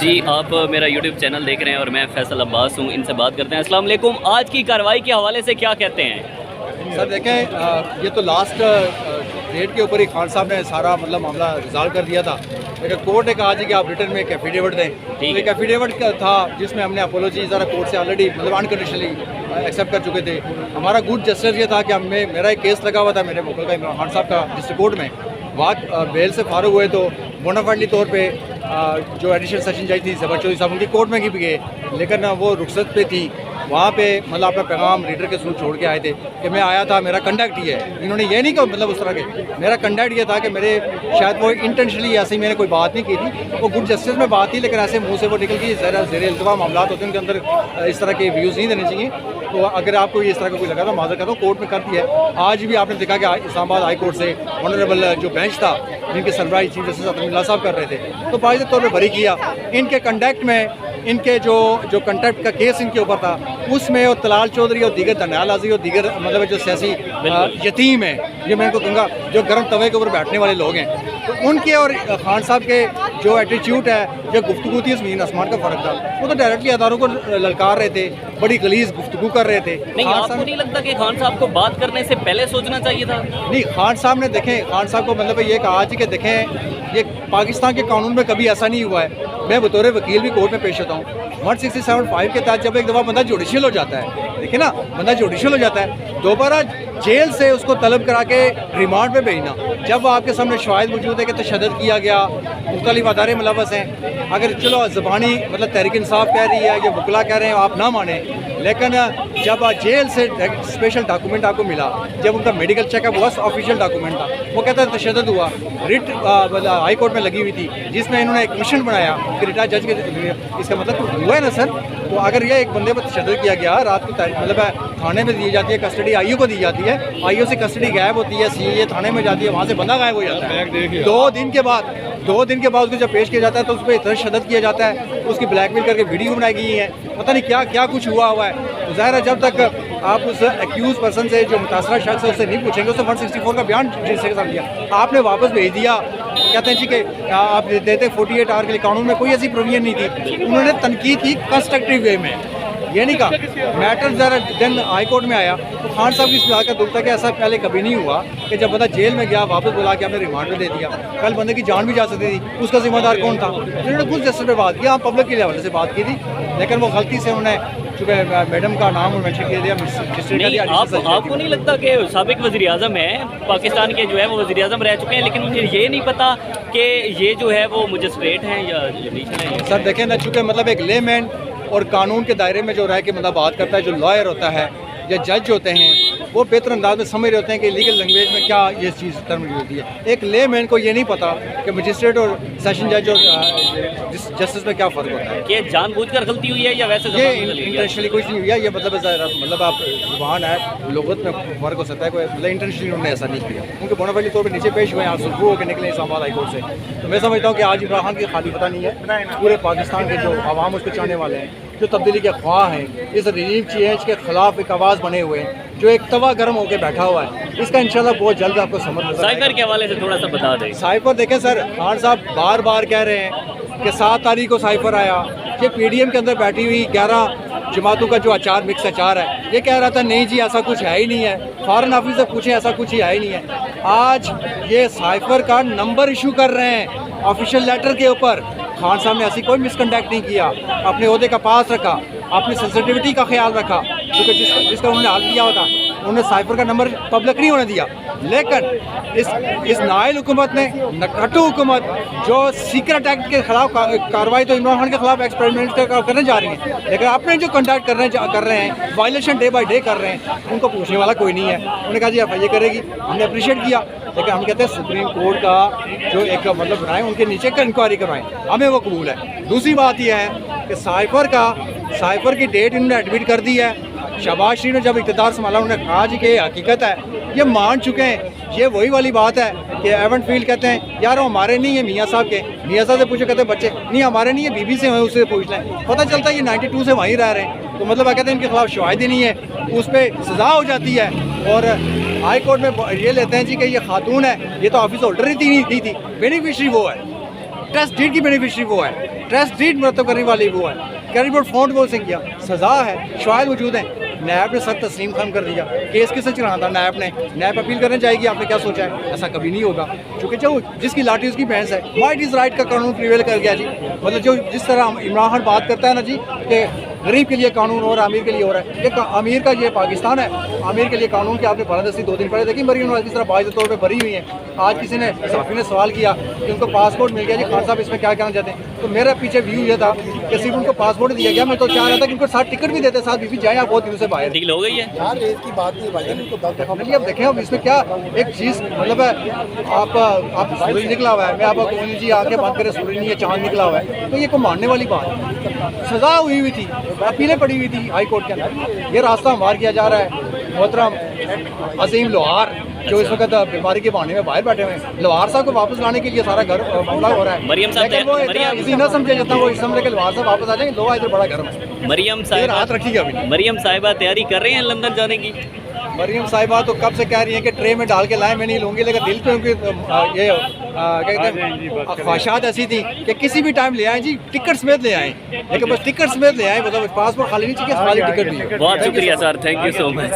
जी, आप मेरा YouTube channel देख रहे हैं और मैं फैसल अब्बास हूँ। इनसे बात करते हैं। अस्सलाम वालेकुम। आज की कार्रवाई के हवाले से क्या कहते हैं? सर देखें, ये तो लास्ट डेट के ऊपर ही खान साहब ने सारा मामला रिजॉल्व कर दिया था, लेकिन कोर्ट ने कहा जी कि आप रिटर्न में एक एफिडेविट दें। तो एक एफिडेविट था जिसमें हमने अपोलॉजी ज़रा कोर्ट से ऑलरेडी अनकंडीशनली एक्सेप्ट कर चुके थे। हमारा गुड जस्टिस ये था कि मेरा एक केस लगा हुआ था मेरे मुकल का इमरान खान साहब का डिस्ट्रिक्ट कोर्ट में। वहाँ बेल से फारूक हुए तो बोनाफाइडली तौर पे जो एडिशनल सेशन जज थी ज़बर चौधरी साहब उनकी कोर्ट में भी गए, लेकिन वो रुखसत पे थी। वहाँ पे अपना पैगाम रीडर के थ्रू छोड़ के आए थे कि मैं आया था, मेरा कंडक्ट ये है। इन्होंने ये नहीं कहा उस तरह के, मेरा कंडक्ट ये था कि मेरे शायद वो इंटेंशनली ऐसे ही मैंने कोई बात नहीं की थी, वो गुड जस्टिस में बात थी, लेकिन ऐसे मुँह से वो निकल गई। ज़रा ज़ेर इल्तवा मामला होते हैं उनके अंदर इस तरह के व्यूज़ नहीं देने चाहिए। तो अगर आपको इस तरह का कोई लगा तो माजर करता हूँ, कोर्ट में कर दिया है। आज भी आपने देखा कि इस्लामाबाद हाई कोर्ट से ऑनरेबल जो बेंच था जिनके सरबराही चीफ जस्टिस अतुल्ला साहब कर रहे थे, तो बाइज़ तौर पर बरी किया। इनके कंडक्ट में इनके जो कंडक्ट का केस इनके ऊपर था उसमें और तलाल चौधरी और दीगर दनियाल आज़ी और दीगर जो सियासी यतीम है, ये मैं इनको कहूँगा जो गर्म तवे के ऊपर बैठने वाले लोग हैं, तो उनके और खान साहब के जो एटीट्यूड है, जो गुफ्तगू थी, ज़मीन आसमान का फ़र्क था। वो तो डायरेक्टली अदारों को ललकार रहे थे, बड़ी गलीज़ गुफ्तगू कर रहे थे। नहीं, आपको नहीं लगता कि खान साहब को बात करने से पहले सोचना चाहिए था? नहीं, खान साहब ने देखें, खान साहब को ये कहा आज कि देखें ये पाकिस्तान के कानून में कभी ऐसा नहीं हुआ है। मैं बतौर वकील भी कोर्ट में पेश होता हूँ। 167(5) के तहत जब एक दफ़ा बंदा जुडिशियल हो जाता है, देखिए ना, बंदा जुडिशियल हो जाता है, दोबारा जेल से उसको तलब करा के रिमांड पे भेजना, जब वो आपके सामने शवाहिद मौजूद है कि तशद्दुद किया गया, मुख्तलिफ अदारे मुलव्वस हैं। अगर चलो ज़बानी तहरीक इंसाफ कह रही है, ये वकला कह रहे हैं, आप ना माने, लेकिन जब जेल से स्पेशल डॉक्यूमेंट आपको मिला, जब उनका मेडिकल चेकअप हुआ, ऑफिशियल डॉक्यूमेंट था, वो कहता है तशद्दुद हुआ। रिट हाई कोर्ट में लगी हुई थी जिसमें इन्होंने एक मिशन बनाया कि रिटायर्ड जज के, इसका मतलब तो हुआ है ना सर। तो अगर यह एक बंदे पर तशद्दुद किया गया, रात को थाने में दी जाती है, कस्टडी आईओ को दी जाती है, आईओ से कस्टडी गायब होती है, सीए थाने में जाती है, वहाँ से बंदा गायब हो जाता है। 2 दिन के बाद उसको जब पेश किया जाता है तो उस पर इतना शदत किया जाता है, उसकी ब्लैकमेल करके वीडियो बनाई गई है, पता नहीं क्या क्या कुछ हुआ है। तो ज़ाहिर है जब तक आप उस एक्यूज पर्सन से, जो मुतासरा शख्स है, उससे नहीं पूछेंगे, उससे 164 का बयान जिसके साथ दिया आपने वापस भेज दिया, कहते हैं जी कि आप देते 48 आवर के लिए। कानून में कोई ऐसी प्रोविजन नहीं थी। उन्होंने तनकीद की कंस्ट्रक्टिव वे में, ये नहीं कहा मैटर ज़रा दिन हाई कोर्ट में आया तो खान साहब की इस बात का दुख था कि ऐसा पहले कभी नहीं हुआ कि जब बंदा जेल में गया वापस बुला के आपने रिमांड में दे दिया, कल बंदे की जान भी जा सकती थी, उसका जिम्मेदार कौन था? उन्होंने कुछ जस्टिस पे बात किया, हम पब्लिक के लेवल से बात की थी, लेकिन वो गलती से उन्होंने चूँकि मैडम का नाम मेंशन किया दिया। आपको नहीं लगता कि साबिक वज़ीर आज़म है पाकिस्तान के, जो है वो वज़ीर आज़म रह चुके हैं, लेकिन मुझे ये नहीं पता कि ये जो है वो मजिस्ट्रेट हैं या जुडिशल हैं? सर देखें ना, चूँकि एक लेमैन और कानून के दायरे में जो रह के बात करता है, जो लॉयर होता है या जज होते हैं, वो बेहतर अंदाज में समझ रहे होते हैं कि लीगल लैंग्वेज में क्या ये चीज़ टर्म होती है। एक लेमैन को ये नहीं पता कि मजिस्ट्रेट और सेशन जज और जस्टिस में क्या फ़र्क होता है। कि जानबूझकर गलती हुई है या वैसे ये इंटेंशनली कुछ नहीं हुआ, ये आप जुबान है, लोगत में फ़र्क हो सकता है, कोई इंटेंशनली उन्होंने ऐसा नहीं किया। उनके बोनाफाइड तौर पर नीचे पेश हुए, यहाँ सुबह होकर निकले इस्लामाबाद हाई कोर्ट से। तो मैं समझता हूँ कि आज इमरान खान की खाली पता नहीं है, पूरे पाकिस्तान के जो आवाम उसको चाहने वाले हैं, जो तब्दीली के ख्वाह हैं, इस रजीम चेंज के खिलाफ एक आवाज़ बने हुए हैं, जो एक तवा गर्म होकर बैठा हुआ है, इसका इंशाल्लाह बहुत जल्द आपको समझ आएगा। साइफर के हवाले से थोड़ा सा बता दें। साइफर देखें सर, खान साहब बार बार कह रहे हैं कि 7 तारीख को साइफर आया। ये PDM के अंदर बैठी हुई 11 जमातों का जो अचार मिक्स अचार है, ये कह रहा था नहीं जी ऐसा कुछ है ही नहीं है, फॉरेन ऑफिस से पूछे ऐसा कुछ ही है ही नहीं है। आज ये साइफर का नंबर इशू कर रहे हैं ऑफिशियल लेटर के ऊपर। खान साहब ने ऐसी कोई मिसकंडक्ट नहीं किया, अपने ओहदे का पास रखा, अपनी सेंसिटिविटी का ख्याल रखा, क्योंकि जिसका उन्होंने हाल किया होता, उन्होंने साइफर का नंबर पब्लिक नहीं होने दिया। लेकिन इस नाइल हुकूमत ने, नकटू हुकूमत, जो सीक्रेट एक्ट के खिलाफ कार्रवाई तो इमरान खान के खिलाफ एक्सपेरिमेंट करने जा रही है, लेकिन अपने जो कंडक्ट कर रहे हैं, वायलेशन डे बाई डे कर रहे हैं, उनको पूछने वाला कोई नहीं है। उन्होंने कहा जी FIA करेगी, हमने अप्रिशिएट किया, लेकिन हम कहते हैं सुप्रीम कोर्ट का जो एक बनाएं, उनके नीचे का इंक्वायरी करवाएं, हमें वो कबूल है। दूसरी बात यह है कि साइफर की डेट इन्होंने एडमिट कर दी है। शहबाज शरीफ ने जब इक़्तिदार संभाला, उन्होंने कहा जी कि हकीकत है, ये मान चुके हैं। ये वही वाली बात है कि एवन फील्ड कहते हैं यार वो हमारे नहीं है, मियाँ साहब के, मियाँ साहब से पूछे, कहते हैं बच्चे नहीं हमारे नहीं है, बीबी से उससे पूछ लें। पता चलता है ये 92 से वहीं रह रहे हैं, तो कहते हैं इनके खिलाफ शवाहिद ही नहीं है, उस पर सज़ा हो जाती है। और हाई कोर्ट में ये लेते हैं जी कि ये खातून है, ये तो ऑफिस होल्डर ही दी थी, बेनिफिशरी वो है, ट्रस्ट डीड की बेनिफिशरी वो है। ट्रस्ट डीड मरतब करने वाली वो है, कैरी बोर्ड फ़ॉन्ट वो से किया, सज़ा है, शवाहिद मौजूद हैं। नैब ने सर तस्लीम खान कर दिया, केस किससे चलाना था नैब ने, नैब अपील करने जाएगी, आपने क्या सोचा है? ऐसा कभी नहीं होगा, क्योंकि जो जिसकी लाठी उसकी भैंस है। माइट इज़ राइट का कानून प्रिवेल कर गया जी। मतलब जो जिस तरह इमरान खान बात करता है ना जी कि गरीब के लिए कानून और अमीर के लिए हो रहा है, ये अमीर का ये पाकिस्तान है, अमीर के लिए कानून की आपने बालादस्ती 2 दिन पहले देखी, मरीम नवाज किस तरह बाइज़ तौर पर भरी हुई हैं। आज किसी ने सहाफ़ी ने सवाल किया कि उनको पासपोर्ट मिल गया जी, खान साहब इसमें क्या कहना चाहते हैं? तो मेरा पीछे व्यू ये था कि सिर्फ उनको पासपोर्ट दिया गया, मैं तो चाह रहा था कि उनको साथ टिकट भी देते, साथ बीबी जाए आप बहुत दिनों से बाहर। डील हो गई है यार रेस की बात नहीं भाई, इनको 10 दफा अब देखें अब इसमें क्या एक चीज़ मतलब है, आप सूरज निकला हुआ है, मैं आपको कहूँ जी आंखें बंद करें सूरज नहीं है चांद निकला हुआ है, तो ये को मानने वाली बात है। सज़ा हुई थी, अपीलें पड़ी हुई थी हाई कोर्ट के अंदर, ये रास्ता हमार किया जा रहा है। मोहतरम अजीम लोहार जो इस वक्त बीमारी के बहाने में बाहर बैठे हुए हैं, लोहार साहब को वापस लाने के लिए सारा घर मामला हो रहा है। मरियम साहब लेकिन वो इसी ना समझे जितना वो इस समझे कि लोहार साहब वापस आ जाएंगे, लोहा इधर बड़ा गर्म है। मरियम ये साहिबा रात रखिएगा अभी। मरियम साहिबा तैयारी कर रहे हैं लंदन जाने की? मरियम साहिबा तो कब से कह रही हैं कि ट्रे में डाल के लाएं, मैं नहीं लूँगी, लेकिन दिल पे उनकी ये क्या कहते हैं ख्वाहिशात ऐसी थी कि किसी भी टाइम ले आएँ जी, टिकट समेत ले आएँ, लेकिन बस टिकट समेत ले आएँ, मतलब पासपोर्ट खाली नहीं चाहिए, खाली टिकट भी। बहुत शुक्रिया sir, thank you so much.